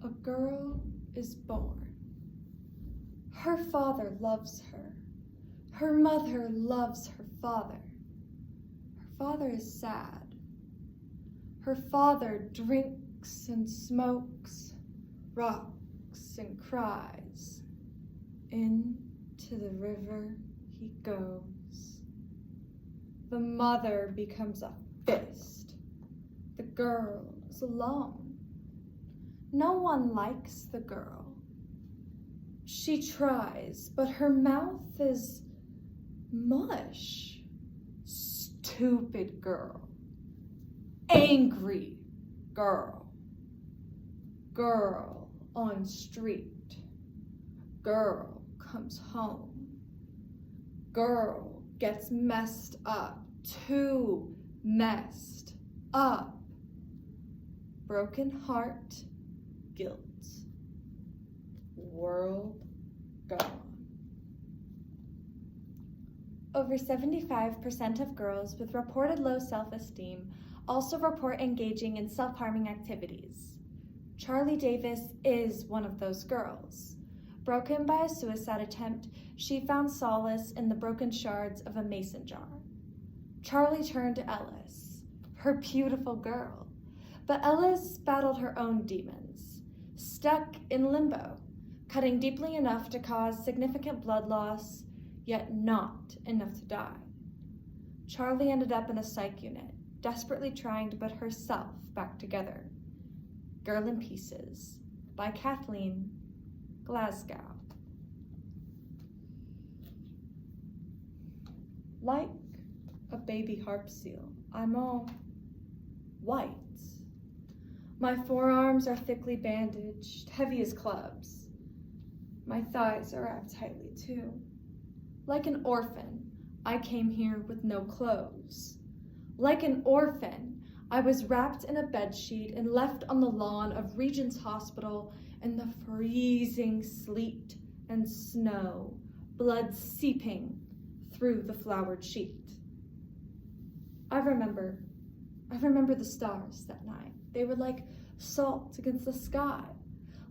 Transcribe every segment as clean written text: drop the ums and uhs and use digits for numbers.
A girl is born. Her father loves her. Her mother loves her father. Her father is sad. Her father drinks and smokes, rocks and cries. Into the river he goes. The mother becomes a fist. The girl is alone. No one likes the girl. She tries, but her mouth is mush. Stupid girl. Angry girl. Girl on street. Girl comes home. Girl gets messed up. Too messed up. Broken heart. Guilt. World gone. Over 75% of girls with reported low self-esteem also report engaging in self-harming activities. Charlie Davis is one of those girls. Broken by a suicide attempt, she found solace in the broken shards of a mason jar. Charlie turned to Ellis, her beautiful girl, but Ellis battled her own demons, stuck in limbo, cutting deeply enough to cause significant blood loss, yet not enough to die. Charlie ended up in a psych unit, desperately trying to put herself back together. Girl in Pieces by Kathleen Glasgow. Like a baby harp seal, I'm all white. My forearms are thickly bandaged, heavy as clubs. My thighs are wrapped tightly too. Like an orphan, I came here with no clothes. Like an orphan, I was wrapped in a bedsheet and left on the lawn of Regent's Hospital in the freezing sleet and snow, blood seeping through the flowered sheet. I remember the stars that night. They were like salt against the sky,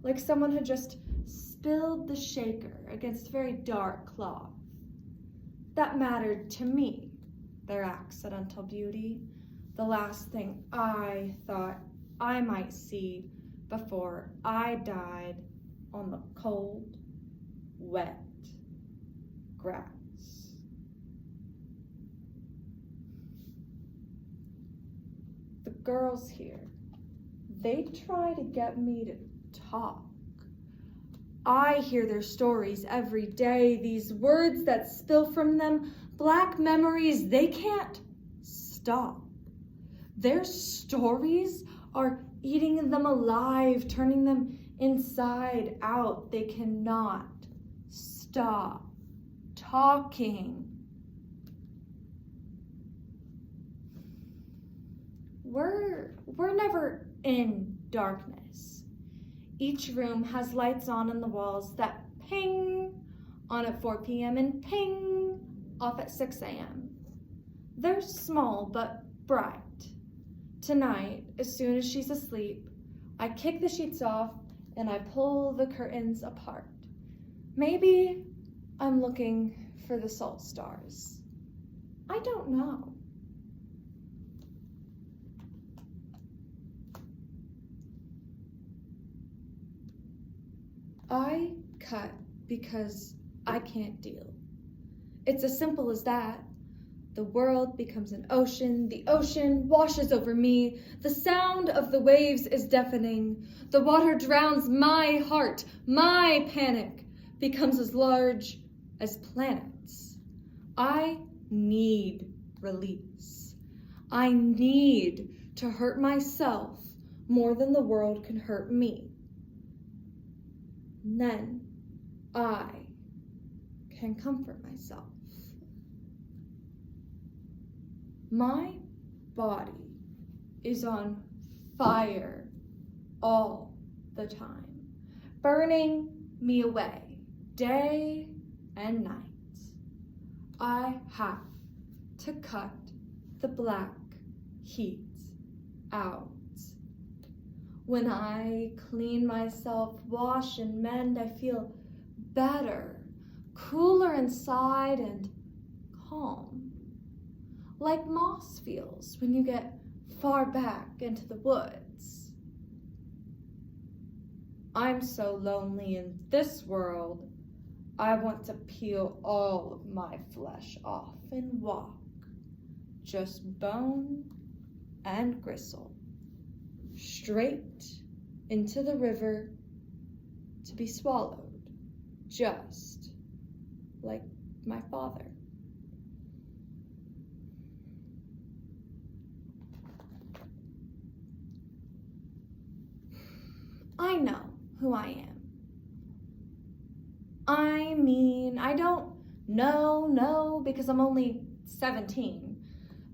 like someone had just spilled the shaker against very dark cloth. That mattered to me, their accidental beauty, the last thing I thought I might see before I died on the cold, wet grass. The girls here, they try to get me to talk. I hear their stories every day, these words that spill from them, black memories they can't stop. Their stories are eating them alive, turning them inside out. They cannot stop talking. We're never in darkness. Each room has lights on the walls that ping on at 4 p.m. and ping off at 6 a.m. They're small but bright. Tonight, as soon as she's asleep, I kick the sheets off and I pull the curtains apart. Maybe I'm looking for the salt stars. I don't know. I cut because I can't deal. It's as simple as that. The world becomes an ocean. The ocean washes over me. The sound of the waves is deafening. The water drowns my heart. My panic becomes as large as planets. I need release. I need to hurt myself more than the world can hurt me. Then I can comfort myself. My body is on fire all the time, burning me away day and night. I have to cut the black heat out. When I clean myself, wash and mend, I feel better, cooler inside and calm. Like moss feels when you get far back into the woods. I'm so lonely in this world, I want to peel all of my flesh off and walk, just bone and gristle, straight into the river to be swallowed, just like my father. I know who I am. I mean, I don't know because I'm only 17,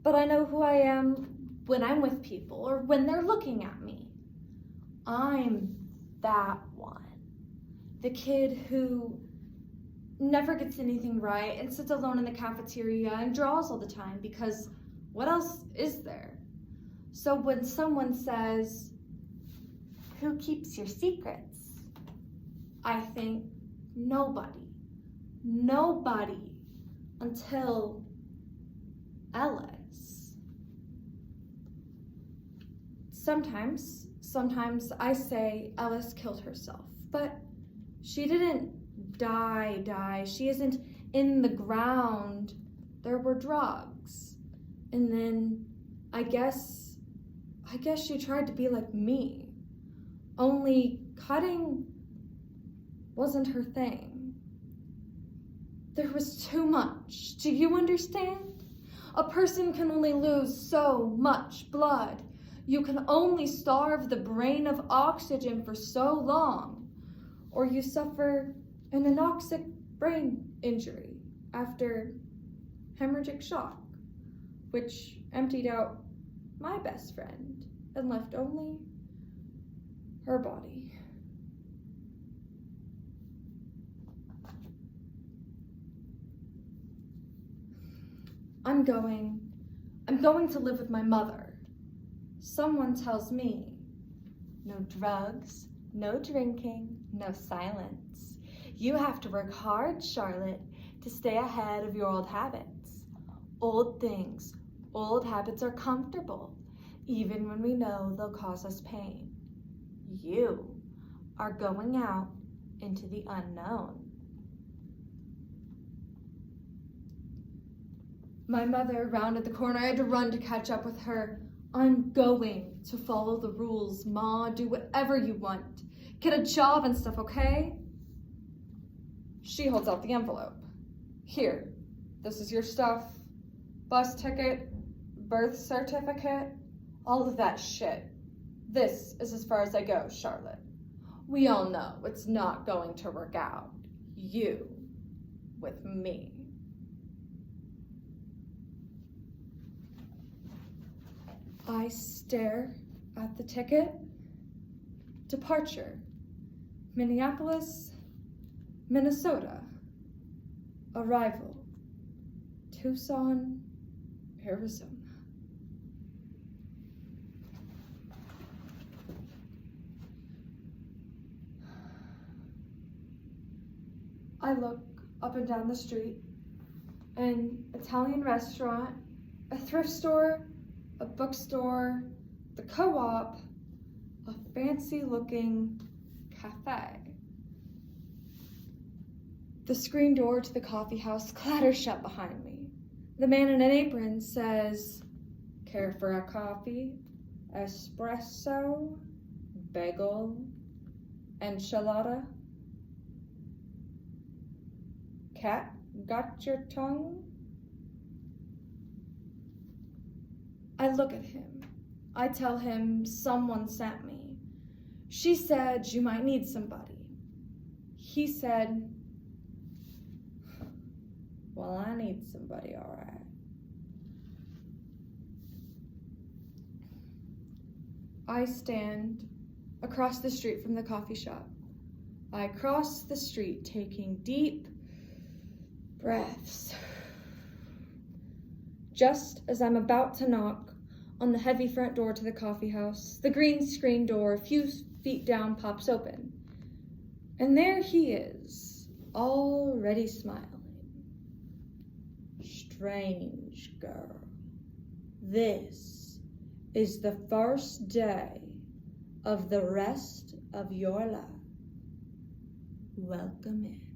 but I know who I am when I'm with people or when they're looking at me. I'm that one. The kid who never gets anything right and sits alone in the cafeteria and draws all the time because what else is there? So when someone says, "Who keeps your secrets?" I think nobody until Ellis. Sometimes I say Ellis killed herself, but she didn't die. She isn't in the ground. There were drugs. And then I guess she tried to be like me. Only cutting wasn't her thing. There was too much. Do you understand? A person can only lose so much blood. You can only starve the brain of oxygen for so long, or you suffer an anoxic brain injury after hemorrhagic shock, which emptied out my best friend and left only her body. I'm going to live with my mother. Someone tells me, no drugs, no drinking, no silence. You have to work hard, Charlotte, to stay ahead of your old habits. Old things, old habits are comfortable, even when we know they'll cause us pain. You are going out into the unknown. My mother rounded the corner. I had to run to catch up with her. I'm going to follow the rules, Ma. Do whatever you want. Get a job and stuff, okay? She holds out the envelope. Here, this is your stuff. Bus ticket, birth certificate, all of that shit. This is as far as I go, Charlotte. We all know it's not going to work out. You with me. I stare at the ticket. Departure, Minneapolis, Minnesota. Arrival, Tucson, Arizona. I look up and down the street. An Italian restaurant, a thrift store, a bookstore, the co-op, a fancy-looking cafe. The screen door to the coffee house clatters shut behind me. The man in an apron says, "Care for a coffee, espresso, bagel, enchilada? Cat got your tongue?" I look at him. I tell him someone sent me. She said you might need somebody. He said, "Well, I need somebody, all right." I stand across the street from the coffee shop. I cross the street, taking deep breaths. Just as I'm about to knock on the heavy front door to the coffee house. The green screen door, a few feet down, pops open. And there he is, already smiling. Strange girl, this is the first day of the rest of your life. Welcome in.